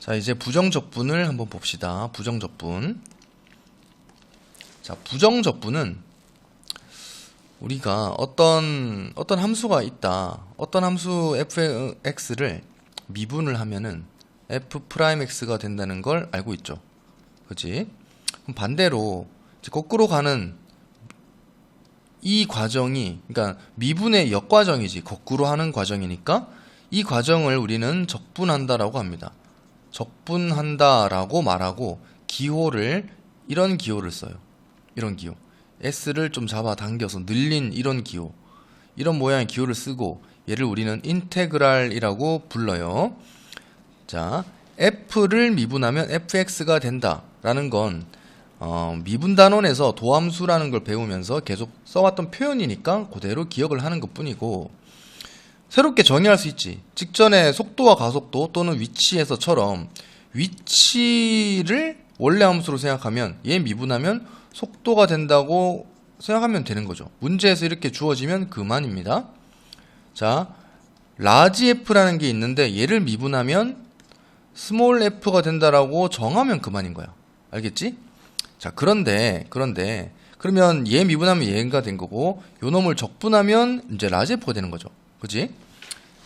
자, 이제 부정적분을 한번 봅시다. 부정적분. 자, 부정적분은 우리가 어떤 함수가 있다. 어떤 함수 fx를 미분을 하면은 f'x가 된다는 걸 알고 있죠. 그치? 그럼 반대로 이제 거꾸로 가는 이 과정이, 그러니까 미분의 역과정이지. 거꾸로 하는 과정이니까 이 과정을 우리는 적분한다라고 합니다. 적분한다라고 말하고 기호를 이런 기호를 써요. 이런 기호. s를 좀 잡아당겨서 늘린 이런 기호. 이런 모양의 기호를 쓰고 얘를 우리는 인테그랄이라고 불러요. 자, f를 미분하면 fx가 된다라는 건 미분단원에서 도함수라는 걸 배우면서 계속 써왔던 표현이니까 그대로 기억을 하는 것뿐이고, 새롭게 정의할 수 있지. 직전에 속도와 가속도 또는 위치에서처럼 위치를 원래 함수로 생각하면 얘 미분하면 속도가 된다고 생각하면 되는 거죠. 문제에서 이렇게 주어지면 그만입니다. 자, 라지 f라는 게 있는데 얘를 미분하면 스몰 f가 된다라고 정하면 그만인 거야. 알겠지? 자, 그런데 그러면 얘 미분하면 얘가 된 거고 요 놈을 적분하면 이제 라지 f가 되는 거죠. 그치?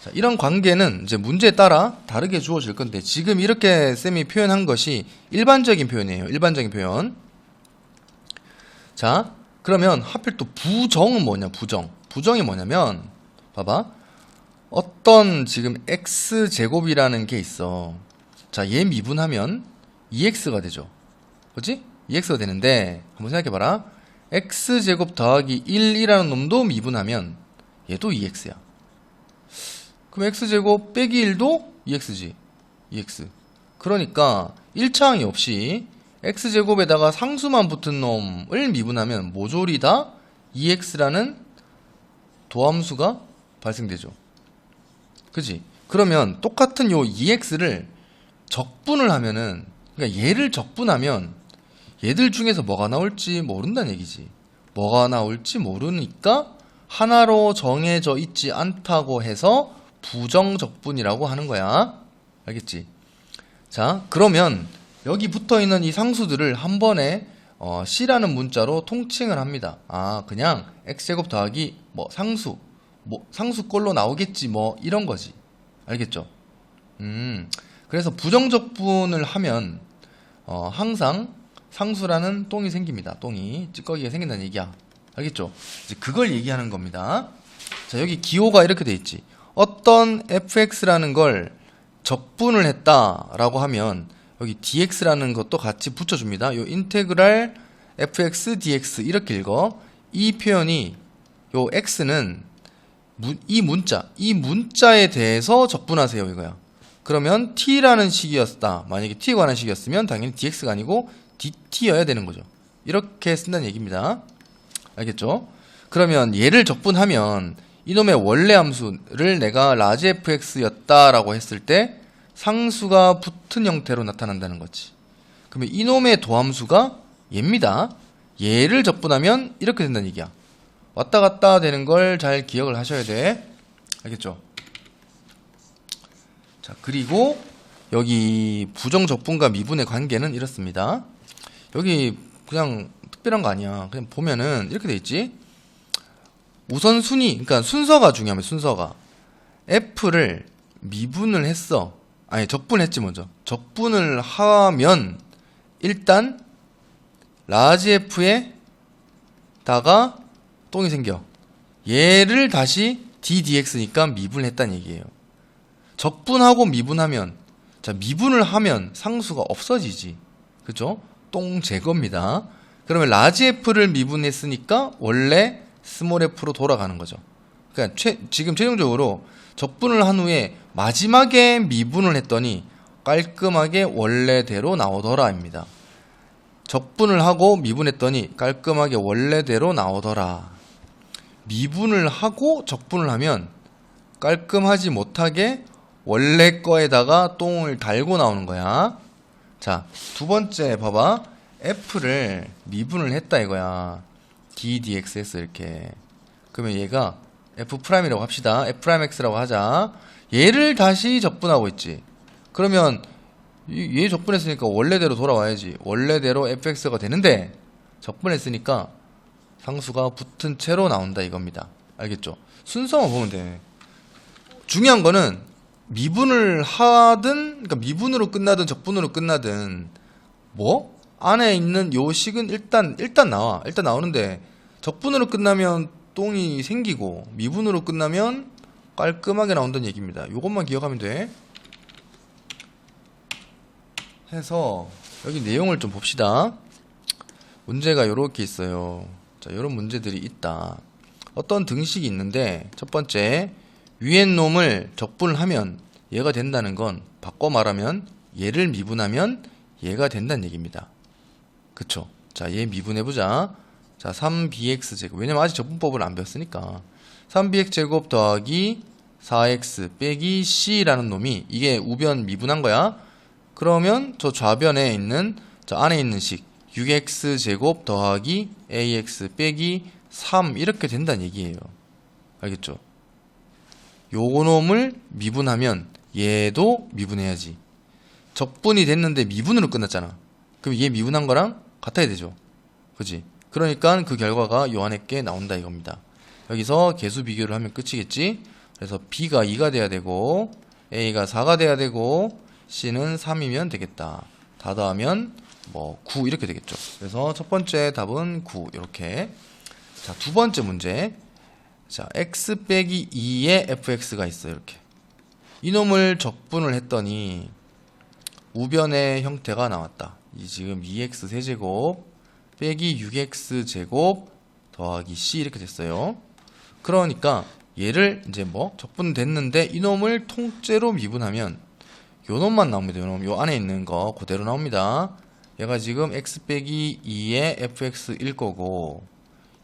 자, 이런 관계는 이제 문제에 따라 다르게 주어질 건데 지금 이렇게 쌤이 표현한 것이 일반적인 표현이에요. 일반적인 표현. 자, 그러면 하필 또 부정은 뭐냐? 부정이 뭐냐면 봐봐. 어떤 지금 x제곱이라는 게 있어. 자, 얘 미분하면 2x가 되죠. 그치? 2x가 되는데 한번 생각해봐라. x제곱 더하기 1이라는 놈도 미분하면 얘도 2x야. 그럼 x제곱 빼기 1도 2x지. 2x. 그러니까 1차항이 없이 x제곱에다가 상수만 붙은 놈을 미분하면 모조리 다 2x라는 도함수가 발생되죠. 그치? 그러면 똑같은 요 2x를 적분을 하면은, 그러니까 얘를 적분하면 얘들 중에서 뭐가 나올지 모른다는 얘기지. 뭐가 나올지 모르니까 하나로 정해져 있지 않다고 해서 부정적분이라고 하는 거야. 알겠지? 자, 그러면 여기 붙어있는 이 상수들을 한 번에 c라는 문자로 통칭을 합니다. 아, 그냥 x제곱 더하기 뭐 상수꼴로 나오겠지 뭐 이런 거지. 알겠죠? 그래서 부정적분을 하면 항상 상수라는 똥이 생깁니다. 똥이 찌꺼기가 생긴다는 얘기야. 알겠죠? 이제 그걸 얘기하는 겁니다. 자, 여기 기호가 이렇게 돼 있지. 어떤 fx라는 걸 적분을 했다라고 하면 여기 dx라는 것도 같이 붙여줍니다. 요 인테그랄 fx dx 이렇게 읽어. 이 표현이 요 x는 이 문자에 대해서 적분하세요 이거야. 그러면 t라는 식이었다. 만약에 t에 관한 식이었으면 당연히 dx가 아니고 dt여야 되는 거죠. 이렇게 쓴다는 얘기입니다. 알겠죠? 그러면 얘를 적분하면 이놈의 원래 함수를 내가 라지 fx였다라고 했을 때 상수가 붙은 형태로 나타난다는 거지. 그러면 이놈의 도함수가 얘입니다. 얘를 적분하면 이렇게 된다는 얘기야. 왔다 갔다 되는 걸 잘 기억을 하셔야 돼. 알겠죠? 자, 그리고 여기 부정적분과 미분의 관계는 이렇습니다. 여기 그냥 특별한 거 아니야. 그냥 보면은 이렇게 돼 있지. 우선순위, 그러니까 순서가 중요합니다. 순서가. f를 미분을 했어. 아니, 적분했지 먼저. 적분을 하면 일단 라지 f에다가 똥이 생겨. 얘를 다시 ddx니까 미분을 했다는 얘기예요. 적분하고 미분하면, 자, 미분을 하면 상수가 없어지지. 그죠? 똥 제거입니다. 그러면 라지 f를 미분했으니까 원래 스몰 f로 돌아가는 거죠. 그러니까 지금 최종적으로 적분을 한 후에 마지막에 미분을 했더니 깔끔하게 원래대로 나오더라입니다. 적분을 하고 미분했더니 깔끔하게 원래대로 나오더라. 미분을 하고 적분을 하면 깔끔하지 못하게 원래 거에다가 똥을 달고 나오는 거야. 자, 두 번째 봐봐. f를 미분을 했다 이거야. ddx 이렇게. 그러면 얘가 f'이라고 합시다. f'x라고 하자. 얘를 다시 적분하고 있지. 그러면 얘 적분했으니까 원래대로 돌아와야지. 원래대로 fx가 되는데 적분했으니까 상수가 붙은 채로 나온다 이겁니다. 알겠죠? 순서만 보면 돼. 중요한 거는 미분을 하든, 그러니까 미분으로 끝나든 적분으로 끝나든 뭐 안에 있는 요 식은 일단 나와. 일단 나오는데 적분으로 끝나면 똥이 생기고 미분으로 끝나면 깔끔하게 나온다는 얘기입니다. 요것만 기억하면 돼. 해서 여기 내용을 좀 봅시다. 문제가 요렇게 있어요. 자, 요런 문제들이 있다. 어떤 등식이 있는데 첫 번째 위에 놈을 적분을 하면 얘가 된다는 건 바꿔 말하면 얘를 미분하면 얘가 된다는 얘기입니다. 그쵸? 자, 얘 미분해보자. 자, 3bx 제곱. 왜냐면 아직 적분법을 안 배웠으니까. 3bx 제곱 더하기 4x 빼기 c라는 놈이 이게 우변 미분한 거야. 그러면 저 좌변에 있는 저 안에 있는 식 6x 제곱 더하기 ax 빼기 3 이렇게 된다는 얘기예요. 알겠죠? 요거 놈을 미분하면 얘도 미분해야지. 적분이 됐는데 미분으로 끝났잖아. 그럼 얘 미분한 거랑 같아야 되죠. 그치? 그러니까 그 결과가 요 안에 게 나온다 이겁니다. 여기서 개수 비교를 하면 끝이겠지? 그래서 b가 2가 돼야 되고 a가 4가 돼야 되고 c는 3이면 되겠다. 다 더하면 뭐 9 이렇게 되겠죠. 그래서 첫 번째 답은 9 이렇게. 자, 두 번째 문제. 자, x 빼기 2의 fx가 있어요. 이렇게. 이놈을 적분을 했더니 우변의 형태가 나왔다. 이 지금 2x 세제곱 빼기 6x 제곱 더하기 c 이렇게 됐어요. 그러니까 얘를 이제 뭐 적분됐는데 이놈을 통째로 미분하면 요 놈만 나옵니다. 요 놈, 요 안에 있는 거 그대로 나옵니다. 얘가 지금 x 빼기 2의 fx일 거고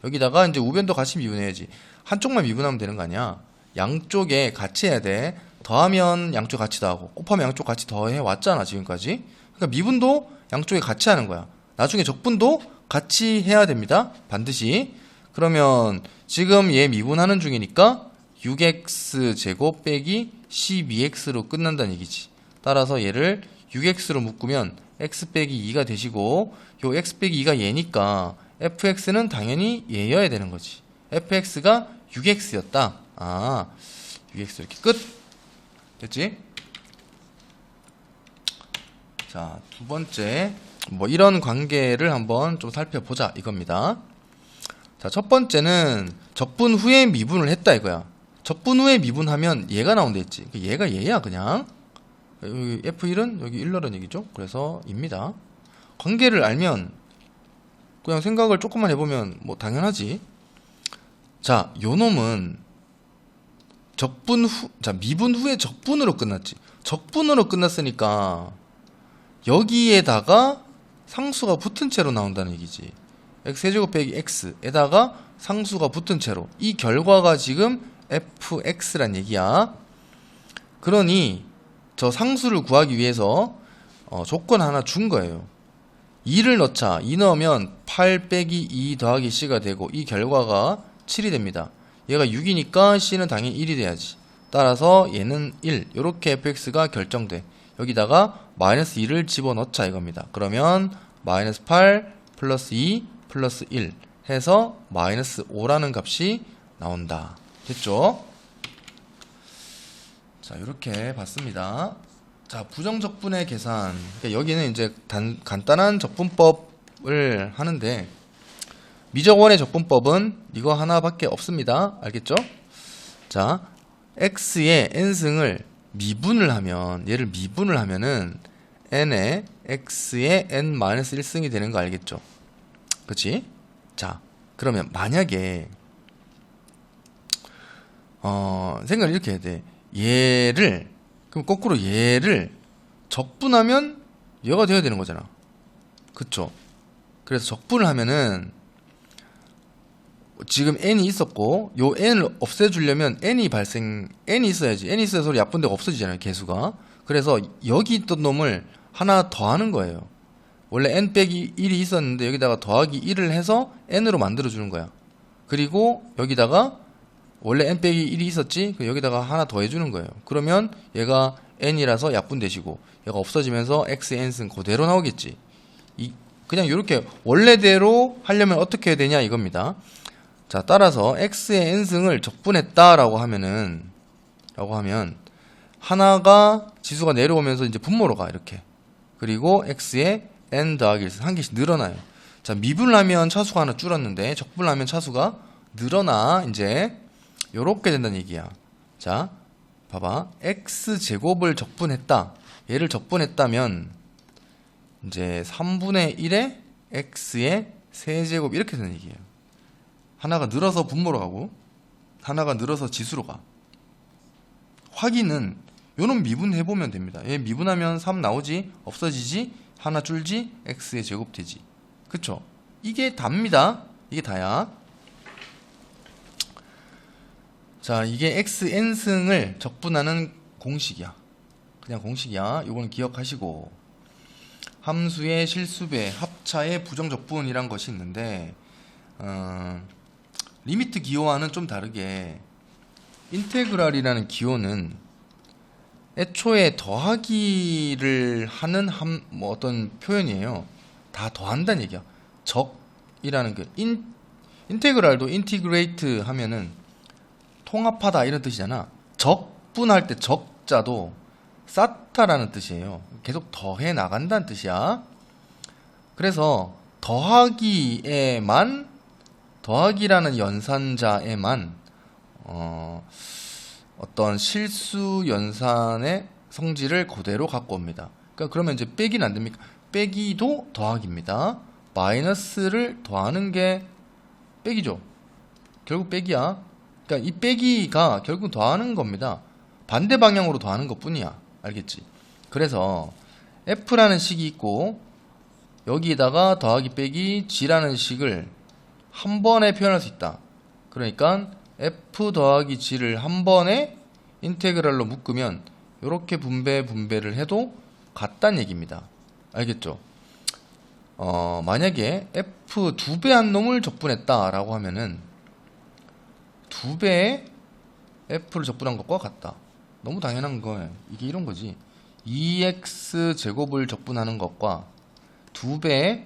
여기다가 이제 우변도 같이 미분해야지. 한쪽만 미분하면 되는 거 아니야. 양쪽에 같이 해야 돼. 더하면 양쪽 같이 더하고 곱하면 양쪽 같이 더해 왔잖아 지금까지. 그러니까 미분도 양쪽에 같이 하는 거야. 나중에 적분도 같이 해야 됩니다. 반드시. 그러면 지금 얘 미분하는 중이니까 6x 제곱 빼기 12x로 끝난다는 얘기지. 따라서 얘를 6x로 묶으면 x 빼기 2가 되시고 요 x 빼기 2가 얘니까 fx는 당연히 얘여야 되는 거지. fx가 6x였다. 아, 6x 이렇게 끝. 됐지? 자, 두 번째 뭐 이런 관계를 한번 좀 살펴보자 이겁니다. 자, 첫 번째는 적분 후에 미분을 했다 이거야. 적분 후에 미분하면 얘가 나온다 했지. 얘가 얘야 그냥. 여기 F1은 여기 1러는 얘기죠. 그래서 입니다. 관계를 알면 그냥 생각을 조금만 해보면 뭐 당연하지. 자, 요 놈은 적분 후, 자, 미분 후에 적분으로 끝났지. 적분으로 끝났으니까 여기에다가 상수가 붙은 채로 나온다는 얘기지. x제곱 빼기 x에다가 상수가 붙은 채로. 이 결과가 지금 fx란 얘기야. 그러니 저 상수를 구하기 위해서 조건 하나 준 거예요. 2를 넣자. 2 넣으면 8 빼기 2 더하기 c가 되고 이 결과가 7이 됩니다. 얘가 6이니까 c는 당연히 1이 돼야지. 따라서 얘는 1. 이렇게 fx가 결정돼. 여기다가 마이너스 2를 집어넣자 이겁니다. 그러면 마이너스 8 플러스 2 플러스 1 해서 마이너스 5라는 값이 나온다. 됐죠? 자, 이렇게 봤습니다. 자, 부정적분의 계산. 그러니까 여기는 이제 간단한 적분법을 하는데 미적원의 적분법은 이거 하나밖에 없습니다. 알겠죠? 자, x의 n승을 미분을 하면, 얘를 미분을 하면은 n에 x의 n-1승이 되는 거 알겠죠? 그치? 자, 그러면 만약에 생각을 이렇게 해야 돼. 얘를, 그럼 거꾸로 얘를 적분하면 얘가 돼야 되는 거잖아. 그쵸? 그래서 적분을 하면은 지금 n이 있었고 요 n을 없애주려면 n이 있어야지. n이 있어야 소리 약분 데가 없어지잖아요, 개수가. 그래서 여기 있던 놈을 하나 더하는 거예요. 원래 n 빼기 1이 있었는데 여기다가 더하기 1을 해서 n으로 만들어주는 거야. 그리고 여기다가 원래 n 빼기 1이 있었지? 여기다가 하나 더 해주는 거예요. 그러면 얘가 n이라서 약분되시고 얘가 없어지면서 x의 n승 그대로 나오겠지. 그냥 이렇게 원래대로 하려면 어떻게 해야 되냐 이겁니다. 자, 따라서 x의 n승을 적분했다라고 하면 하나가 지수가 내려오면서 이제 분모로 가 이렇게. 그리고 x의 n 더하기 1승 한 개씩 늘어나요. 자, 미분하면 차수가 하나 줄었는데 적분하면 차수가 늘어나 이제 요렇게 된다는 얘기야. 자, 봐봐. x제곱을 적분했다. 얘를 적분했다면 이제 3분의 1에 x의 세제곱 이렇게 되는 얘기예요. 하나가 늘어서 분모로 가고 하나가 늘어서 지수로 가. 확인은 요놈 미분해보면 됩니다. 얘 미분하면 3 나오지? 없어지지? 하나 줄지? x의 제곱 되지. 그쵸? 이게 답니다. 이게 다야. 자, 이게 xn승을 적분하는 공식이야. 그냥 공식이야. 요거는 기억하시고, 함수의 실수배, 합차의 부정적분이란 것이 있는데 리미트 기호와는 좀 다르게 인테그랄이라는 기호는 애초에 더하기를 하는 어떤 표현이에요. 다 더한다는 얘기야. 적이라는 그 인테그랄도 인티그레이트 하면은 통합하다 이런 뜻이잖아. 적분할 때 적자도 쌓다라는 뜻이에요. 계속 더해 나간다는 뜻이야. 그래서 더하기라는 연산자에만 어떤 실수 연산의 성질을 그대로 갖고 옵니다. 그러니까 그러면 이제 빼기는 안 됩니까? 빼기도 더하기입니다. 마이너스를 더하는 게 빼기죠. 결국 빼기야. 그러니까 이 빼기가 결국 더하는 겁니다. 반대 방향으로 더하는 것 뿐이야. 알겠지? 그래서 f라는 식이 있고 여기에다가 더하기 빼기 g라는 식을 한 번에 표현할 수 있다. 그러니까 f 더하기 g를 한 번에 인테그랄로 묶으면 이렇게 분배를 해도 같다는 얘기입니다. 알겠죠? 만약에 f 2배 한 놈을 적분했다 라고 하면은 2배의 f를 적분한 것과 같다. 너무 당연한 거예요. 이게 이런 거지. 2x 제곱을 적분하는 것과 2배의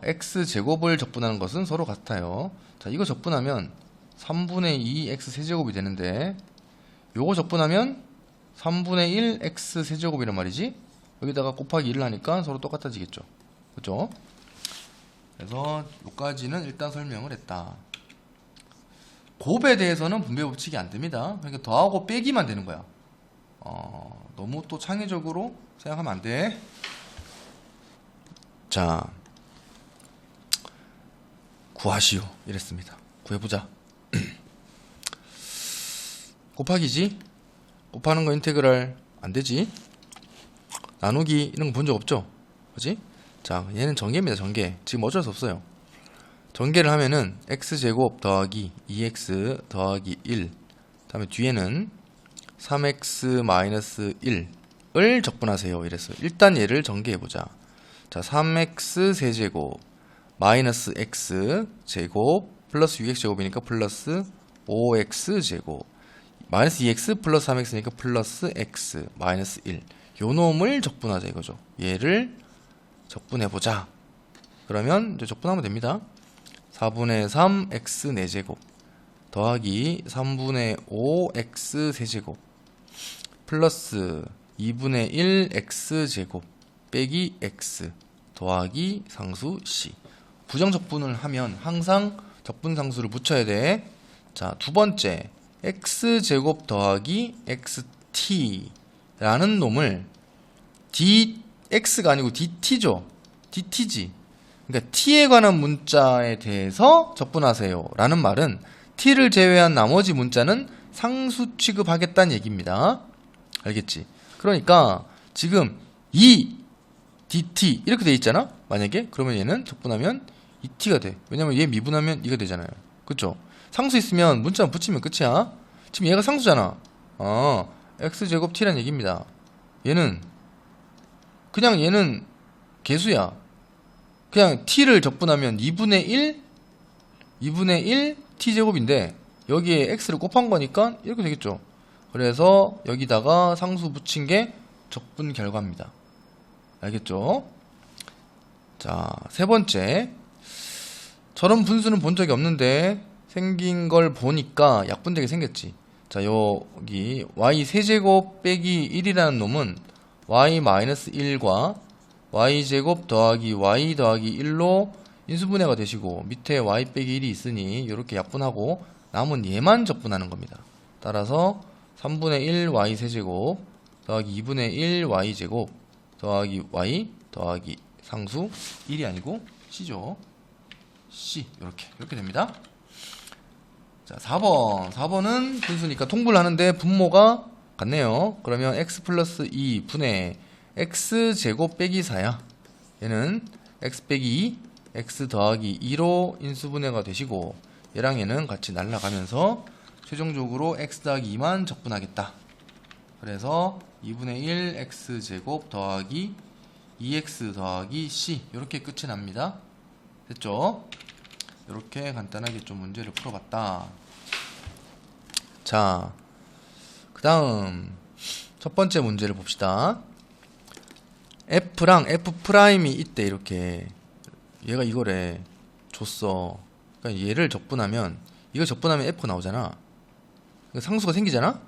x 제곱을 적분하는 것은 서로 같아요. 자, 이거 적분하면 3분의 2 x 세제곱이 되는데 요거 적분하면 3분의 1 x 세제곱이란 말이지. 여기다가 곱하기 1을 하니까 서로 똑같아지겠죠. 그죠? 그래서 요까지는 일단 설명을 했다. 곱에 대해서는 분배 법칙이 안 됩니다. 그러니까 더하고 빼기만 되는 거야. 너무 또 창의적으로 생각하면 안 돼. 자, 구하시오 이랬습니다. 구해보자. 곱하기지? 곱하는 거 인테그랄 안 되지? 나누기 이런 거 본 적 없죠? 그지? 자, 얘는 전개입니다. 전개. 지금 어쩔 수 없어요. 전개를 하면은 x제곱 더하기 2x 더하기 1 다음에 뒤에는 3x 마이너스 1을 적분하세요 이랬어요. 일단 얘를 전개해보자. 자, 3x 세제곱 마이너스 x 제곱 플러스 6x 제곱이니까 플러스 5x 제곱 마이너스 2x 플러스 3x니까 플러스 x 마이너스 1 요 놈을 적분하자 이거죠. 얘를 적분해보자. 그러면 이제 적분하면 됩니다. 4분의 3 x 4제곱 더하기 3분의 5 x 세제곱 플러스 2분의 1 x 제곱 빼기 x 더하기 상수 c. 부정적분을 하면 항상 적분상수를 붙여야 돼. 자, 두 번째 x제곱 더하기 xt라는 놈을 dx가 아니고 dt죠. dt지. 그러니까 t에 관한 문자에 대해서 적분하세요 라는 말은 t를 제외한 나머지 문자는 상수 취급하겠다는 얘기입니다. 알겠지? 그러니까 지금 이 dt 이렇게 돼 있잖아. 만약에 그러면 얘는 적분하면 2t가 돼. 왜냐면 얘 미분하면 이가 되잖아요. 그쵸? 상수 있으면 문자만 붙이면 끝이야. 지금 얘가 상수잖아. x제곱 t란 얘기입니다. 얘는 그냥 얘는 개수야. 그냥 t를 적분하면 2분의 1 t제곱인데 여기에 x를 곱한 거니까 이렇게 되겠죠. 그래서 여기다가 상수 붙인 게 적분 결과입니다. 알겠죠? 자, 세 번째. 저런 분수는 본 적이 없는데 생긴 걸 보니까 약분되게 생겼지. 자, 여기 y 세제곱 빼기 1이라는 놈은 y-1과 y제곱 더하기 y 더하기 1로 인수분해가 되시고 밑에 y 빼기 1이 있으니 이렇게 약분하고 남은 얘만 적분하는 겁니다. 따라서 3분의 1 y 세제곱 더하기 2분의 1 y 제곱 더하기 y 더하기 상수 1이 아니고 c죠. c 이렇게 됩니다. 자, 4번은 분수니까 통분을 하는데 분모가 같네요. 그러면 x 플러스 2 분의 x 제곱 빼기 4야. 얘는 x 빼기 2 x 더하기 2로 인수분해가 되시고 얘랑 얘는 같이 날아가면서 최종적으로 x 더하기 2만 적분하겠다. 그래서 2분의 1 x 제곱 더하기 2x 더하기 c 이렇게 끝이 납니다. 됐죠? 이렇게 간단하게 좀 문제를 풀어봤다. 자, 그 다음 첫 번째 문제를 봅시다. f랑 f'이 있대. 이렇게 얘가 이거래 줬어. 그러니까 얘를 적분하면 이거 적분하면 f 나오잖아. 그러니까 상수가 생기잖아.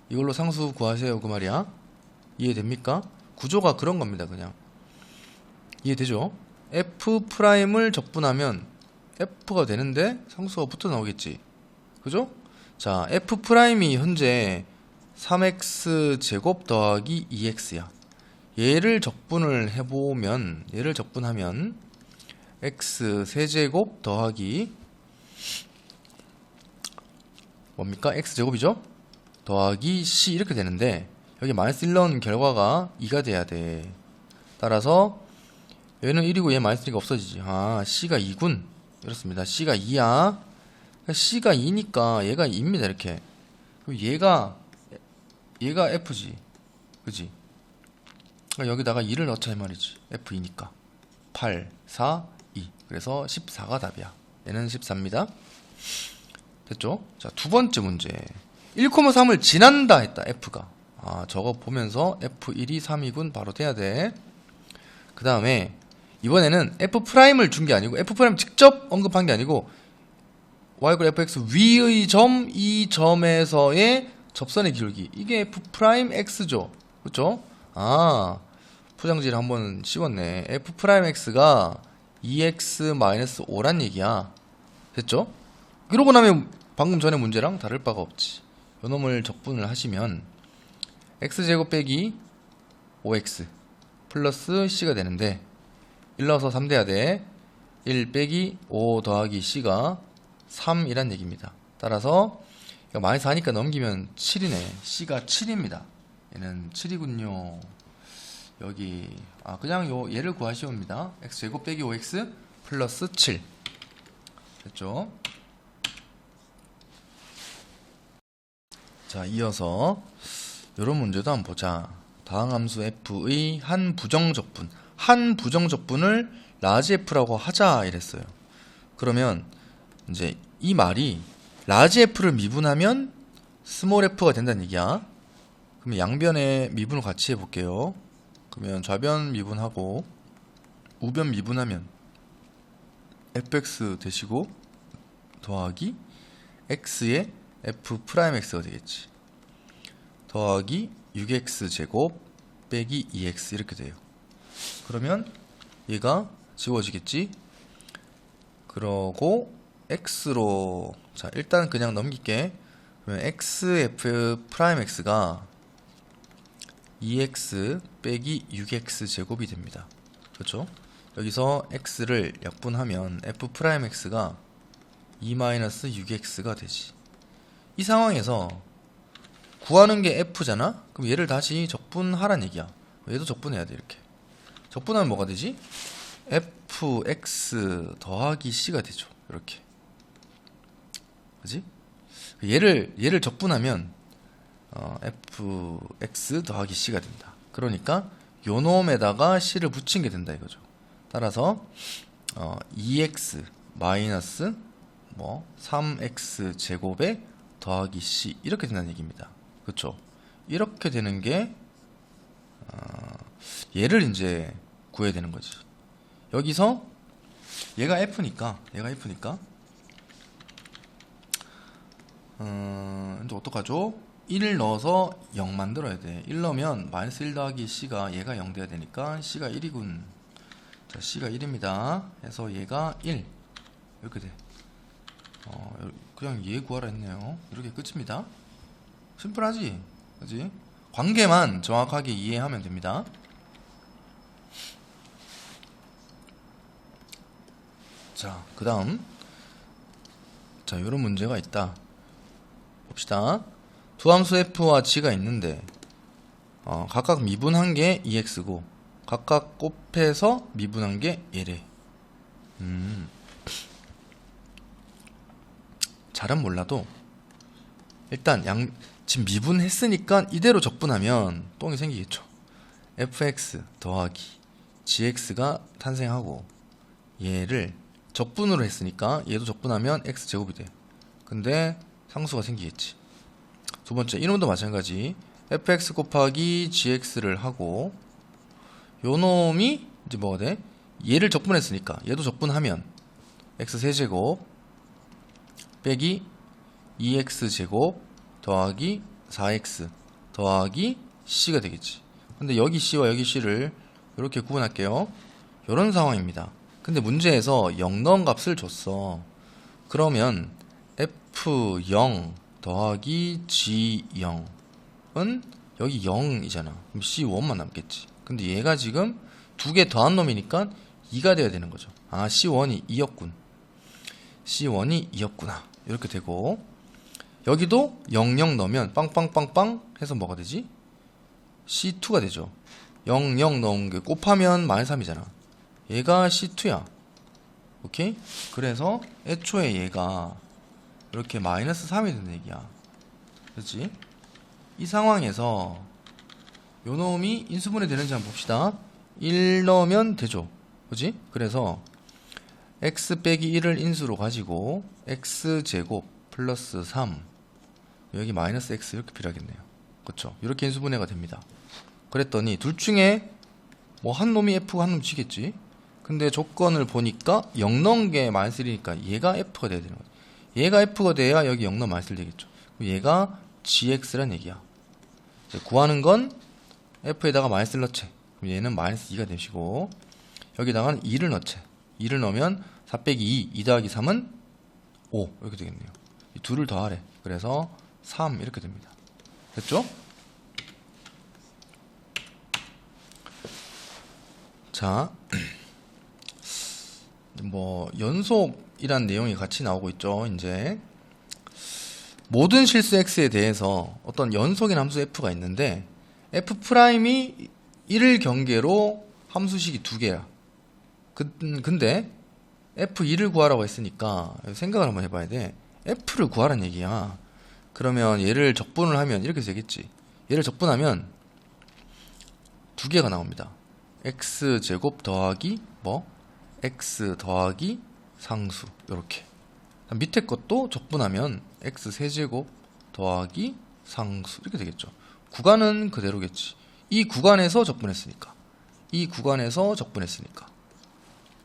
이걸로 상수 구하세요 그 말이야. 이해됩니까? 구조가 그런 겁니다. 그냥 이해되죠? f'을 적분하면 f가 되는데 상수가 붙어 나오겠지. 그죠? 자, f'이 현재 3x 제곱 더하기 2x야. 얘를 적분을 해보면, 얘를 적분하면 x 세제곱 더하기 뭡니까? x 제곱이죠? 더하기 c 이렇게 되는데 여기 마이너스 1 넣은 결과가 2가 돼야 돼. 따라서 얘는 1이고 얘 마이너스 1이 없어지지. 아, c가 2군. 이렇습니다. c가 2야. c가 2니까 얘가 2입니다. 이렇게. 그럼 얘가 f지. 그지? 그러니까 여기다가 2를 넣자 이 말이지. f2니까 8, 4, 2. 그래서 14가 답이야. 얘는 14입니다. 됐죠? 자, 두 번째 문제. 1,3을 지난다 했다. f가. 아, 저거 보면서 f1이 3이군 바로 돼야 돼. 그 다음에 이번에는 f'을 준 게 아니고 f' 직접 언급한 게 아니고 y fx 위의 점 이 점에서의 접선의 기울기 이게 f'x죠. 그렇죠? 아, 포장지를 한번 씌웠네. f'x가 2x-5란 얘기야. 됐죠? 이러고 나면 방금 전에 문제랑 다를 바가 없지. 요 놈을 적분을 하시면 x제곱 빼기 5x 플러스 c가 되는데 1 넣어서 3 돼야 돼. 1 빼기 5 더하기 c가 3이란 얘기입니다. 따라서 마이너스 하니까 넘기면 7이네. c가 7입니다. 얘는 7이군요. 여기 그냥 얘를 구하시옵니다. x제곱 빼기 5x 플러스 7 됐죠? 자, 이어서 이런 문제도 한번 보자. 다항 함수 f의 한 부정적분, 한 부정적분을 라지 f라고 하자 이랬어요. 그러면 이제 이 말이 라지 f를 미분하면 스몰 f가 된다는 얘기야. 그러면 양변의 미분을 같이 해볼게요. 그러면 좌변 미분하고 우변 미분하면 fx 되시고 더하기 x의 f'x가 되겠지. 더하기 6x 제곱 빼기 2x 이렇게 돼요. 그러면 얘가 지워지겠지. 그러고 x로 자 일단 그냥 넘길게. 그러면 xf'x가 2x 빼기 6x 제곱이 됩니다. 그렇죠? 여기서 x를 약분하면 f'x가 2-6x가 되지. 이 상황에서 구하는 게 f잖아? 그럼 얘를 다시 적분하란 얘기야. 얘도 적분해야 돼. 이렇게 적분하면 뭐가 되지? fx 더하기 c가 되죠. 이렇게. 그지? 얘를 적분하면 fx 더하기 c가 된다. 그러니까 요 놈에다가 c를 붙인 게 된다 이거죠. 따라서 2x 마이너스 3x 제곱에 더하기 c 이렇게 된다는 얘기입니다. 그쵸? 이렇게 되는 게 얘를 이제 구해야 되는 거지. 여기서 얘가 F니까 이제 어떡하죠? 1 넣어서 0 만들어야 돼. 1 넣으면 마이너스 1 더하기 C가 얘가 0 돼야 되니까 C가 1이군. 자, C가 1입니다. 해서 얘가 1 이렇게 돼. 그냥 얘 구하라 했네요. 이렇게 끝입니다. 심플하지? 그지? 관계만 정확하게 이해하면 됩니다. 자, 그 다음. 자, 요런 문제가 있다. 봅시다. 두 함수 f와 g가 있는데, 각각 미분한 게 2x고, 각각 곱해서 미분한 게 얘래. 잘은 몰라도, 일단 지금 미분했으니까 이대로 적분하면 똥이 생기겠죠. fx 더하기 gx가 탄생하고, 얘를 적분으로 했으니까 얘도 적분하면 x제곱이 돼. 근데 상수가 생기겠지. 두 번째, 이놈도 마찬가지. fx 곱하기 gx를 하고, 요 놈이 이제 뭐가 돼? 얘를 적분했으니까 얘도 적분하면 x 세제곱 빼기 2x제곱 더하기 4x 더하기 c가 되겠지. 근데 여기 c와 여기 c를 이렇게 구분할게요. 요런 상황입니다. 근데 문제에서 0 넣은 값을 줬어. 그러면 f0 더하기 g0은 여기 0이잖아. 그럼 c1만 남겠지. 근데 얘가 지금 두 개 더한 놈이니까 2가 돼야 되는 거죠. 아, c1이 2였군. c1이 2였구나. 이렇게 되고, 여기도 0, 0 넣으면 빵빵빵빵 해서 뭐가 되지? c2가 되죠. 0, 0 넣은 게 곱하면 마이너스 3이잖아. 얘가 C2야. 오케이? 그래서 애초에 얘가 이렇게 마이너스 3이 된다는 얘기야. 그렇지? 이 상황에서 요 놈이 인수분해 되는지 한번 봅시다. 1 넣으면 되죠. 그렇지? 그래서 x 빼기 1을 인수로 가지고 x제곱 플러스 3 여기 마이너스 x 이렇게 필요하겠네요. 그렇죠? 이렇게 인수분해가 됩니다. 그랬더니 둘 중에 뭐 한 놈이 f고 한 놈 g겠지. 근데 조건을 보니까 0 넣은 게 마이너스 1이니까 얘가 f가 돼야 되는 거야. 얘가 f가 돼야 여기 0 넣으면 마이너스 1 되겠죠. 얘가 gx란 얘기야. 구하는 건 f에다가 마이너스 1 넣지. 그럼 얘는 마이너스 2가 되시고, 여기다가는 2를 넣지. 2를 넣으면 4 빼기 2 더하기 3은 5 이렇게 되겠네요. 이 둘을 더하래. 그래서 3 이렇게 됩니다. 됐죠? 자, 뭐 연속이란 내용이 같이 나오고 있죠. 이제 모든 실수 x에 대해서 어떤 연속인 함수 f가 있는데, f'이 1을 경계로 함수식이 두 개야. 근데 f2를 구하라고 했으니까 생각을 한번 해봐야 돼. f를 구하라는 얘기야. 그러면 얘를 적분을 하면 이렇게 되겠지. 얘를 적분하면 두 개가 나옵니다. x제곱 더하기 뭐? x 더하기 상수. 요렇게. 밑에 것도 적분하면 x 세제곱 더하기 상수. 이렇게 되겠죠. 구간은 그대로겠지. 이 구간에서 적분했으니까.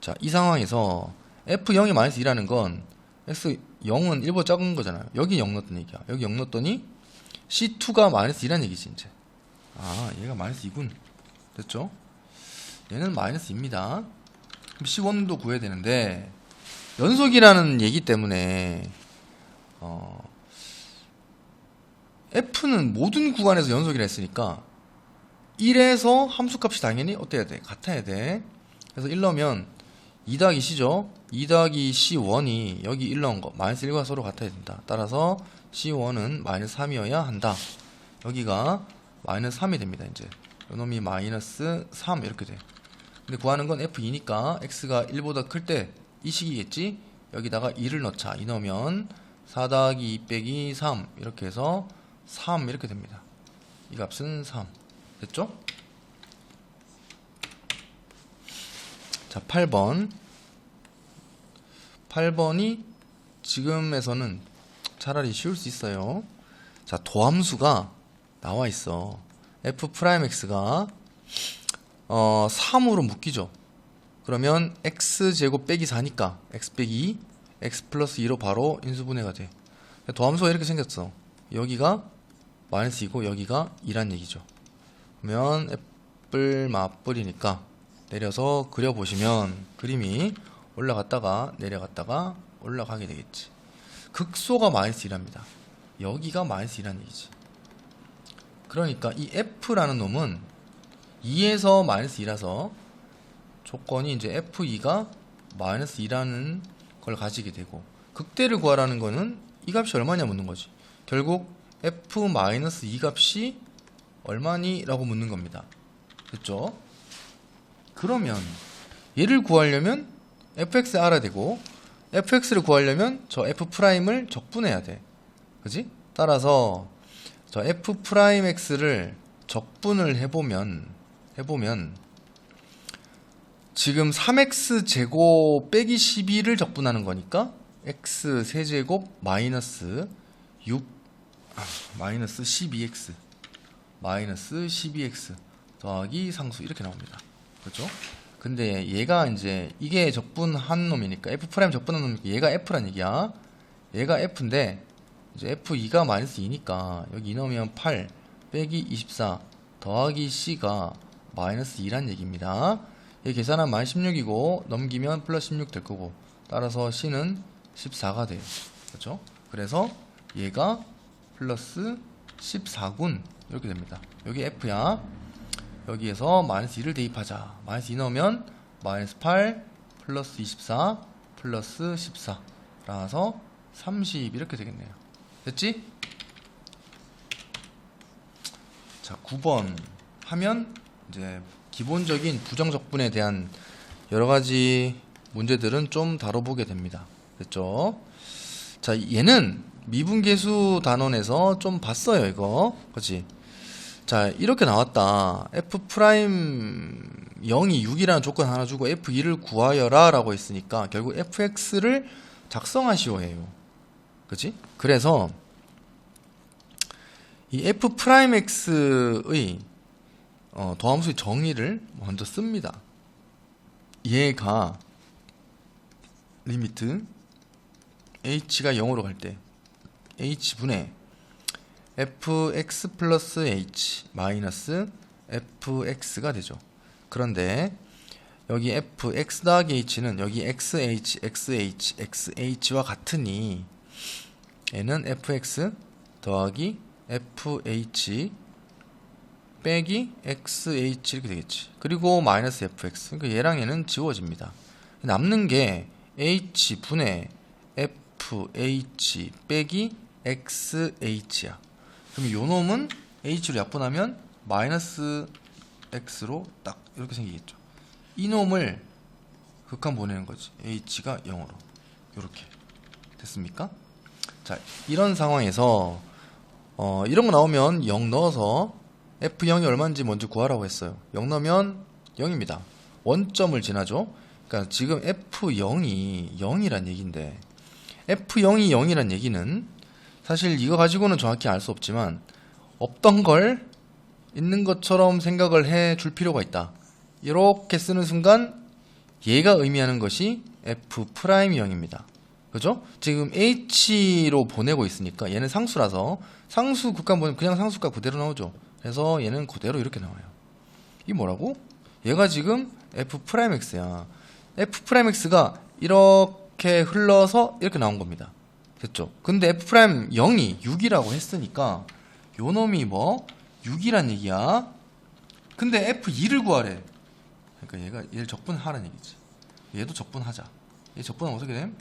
자, 이 상황에서 f0이 마이너스 2라는 건 x0은 1보다 작은 거잖아요. 여기 0 넣었던 얘기야. 여기 0 넣었더니 c2가 마이너스 2라는 얘기지 이제. 아, 얘가 마이너스 2군. 됐죠? 얘는 마이너스 2입니다. 그럼 c1도 구해야 되는데, 연속이라는 얘기 때문에 f는 모든 구간에서 연속이라 했으니까 1에서 함수값이 당연히 어때야 돼? 같아야 돼. 그래서 1 넣으면 2 더하기 c죠. 2 더하기 c1이 여기 1 넣은 거 마이너스 1과 서로 같아야 된다. 따라서 c1은 마이너스 3이어야 한다. 여기가 마이너스 3이 됩니다. 이제 요놈이 마이너스 3 이렇게 돼. 근데 구하는 건 f2니까 x가 1보다 클 때 이 식이겠지. 여기다가 2를 넣자. 2 넣으면 4 더하기 2 빼기 3 이렇게 해서 3 이렇게 됩니다. 이 값은 3. 됐죠? 자, 8번이 지금에서는 차라리 쉬울 수 있어요. 자, 도함수가 나와 있어. f 프라임 x가 3으로 묶이죠. 그러면 x제곱 빼기 4니까 x 빼기 2, x 플러스 2로 바로 인수분해가 돼. 더함수가 이렇게 생겼어. 여기가 마이너스 2고 여기가 2란 얘기죠. 그러면 애플 맞불이니까 내려서 그려보시면 그림이 올라갔다가 내려갔다가 올라가게 되겠지. 극소가 마이너스 2랍니다. 여기가 마이너스 2란 얘기지. 그러니까 이 f라는 놈은 2에서 마이너스 2라서 조건이 이제 f2가 마이너스 2라는 걸 가지게 되고, 극대를 구하라는 거는 이 값이 얼마냐 묻는 거지. 결국 f 마이너스 2 값이 얼마니? 라고 묻는 겁니다. 됐죠? 그러면 얘를 구하려면 fx 알아야 되고, fx를 구하려면 저 f'을 적분해야 돼. 그지? 따라서 저 f'x를 적분을 해보면 지금 3x 제곱 빼기 12를 적분하는 거니까 x 세제곱 마이너스 12x 마이너스 12x 더하기 상수 이렇게 나옵니다. 그렇죠? 근데 얘가 이제 이게 적분한 놈이니까 f' 적분한 놈이니까 얘가 f란 얘기야. 얘가 f인데 이제 f2가 마이너스 2니까 여기 2 넣으면 8 빼기 24 더하기 c가 마이너스 2란 얘기입니다. 얘 계산하면 마이너스 16이고 넘기면 플러스 16 될 거고, 따라서 c는 14가 돼요. 그렇죠? 그래서 얘가 플러스 14군 이렇게 됩니다. 여기 f야. 여기에서 마이너스 2를 대입하자. 마이너스 2 넣으면 마이너스 8 플러스 24 플러스 14 라서 30 이렇게 되겠네요. 됐지? 자, 9번 하면 이제 기본적인 부정적분에 대한 여러가지 문제들은 좀 다뤄보게 됩니다. 됐죠? 자, 얘는 미분계수 단원에서 좀 봤어요, 이거. 그치? 자, 이렇게 나왔다. f' 0이 6이라는 조건 하나 주고 f2를 구하여라 라고 했으니까 결국 fx를 작성하시오 해요. 그치? 그래서 이 f'x의 도함수의 정의를 먼저 씁니다. 얘가 리미트 h가 0으로 갈 때 h분의 fx 플러스 h 마이너스 fx가 되죠. 그런데 여기 fx 더하기 h는 여기 xh, xh, xh와 같으니 얘는 fx 더하기 fh 빼기 xh 이렇게 되겠지. 그리고 마이너스 fx. 그러니까 얘랑 얘는 지워집니다. 남는 게 h분의 fh 빼기 xh야. 그럼 요 놈은 h로 약분하면 마이너스 x로 딱 이렇게 생기겠죠. 이 놈을 극한 보내는 거지. h가 0으로 이렇게 됐습니까? 자, 이런 상황에서 이런 거 나오면 0 넣어서 f0이 얼마인지 먼저 구하라고 했어요. 0 넣으면 0입니다. 원점을 지나죠. 그러니까 지금 f0이 0이란 얘기인데, f0이 0이란 얘기는 사실 이거 가지고는 정확히 알 수 없지만 없던 걸 있는 것처럼 생각을 해 줄 필요가 있다. 이렇게 쓰는 순간 얘가 의미하는 것이 f'이 0입니다. 그죠? 지금 h로 보내고 있으니까 얘는 상수라서 상수 극한 보내면 그냥 상수값 그대로 나오죠. 그래서 얘는 그대로 이렇게 나와요. 이게 뭐라고? 얘가 지금 f'x야. f'x가 이렇게 흘러서 이렇게 나온 겁니다. 됐죠? 근데 f'0이 6이라고 했으니까 요 놈이 뭐 6이란 얘기야. 근데 f2를 구하래. 그러니까 얘를 적분하라는 얘기지. 얘도 적분하자. 얘 적분하면 어떻게 됨?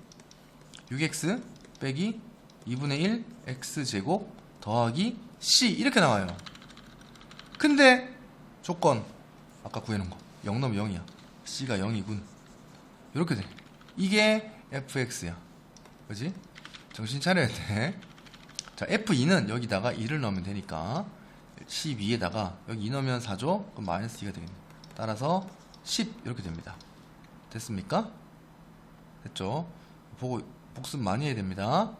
6x 빼기 2분의 1 x제곱 더하기 c 이렇게 나와요. 근데 조건 아까 구해놓은 거 0 넣으면 0이야. c가 0이군. 이렇게 돼. 이게 fx야. 그지? 정신 차려야 돼. 자, f2는 여기다가 2를 넣으면 되니까 12에다가 여기 2 넣으면 4죠? 그럼 마이너스 2가 되겠네. 따라서 10 이렇게 됩니다. 됐습니까? 됐죠? 보고 복습 많이 해야 됩니다.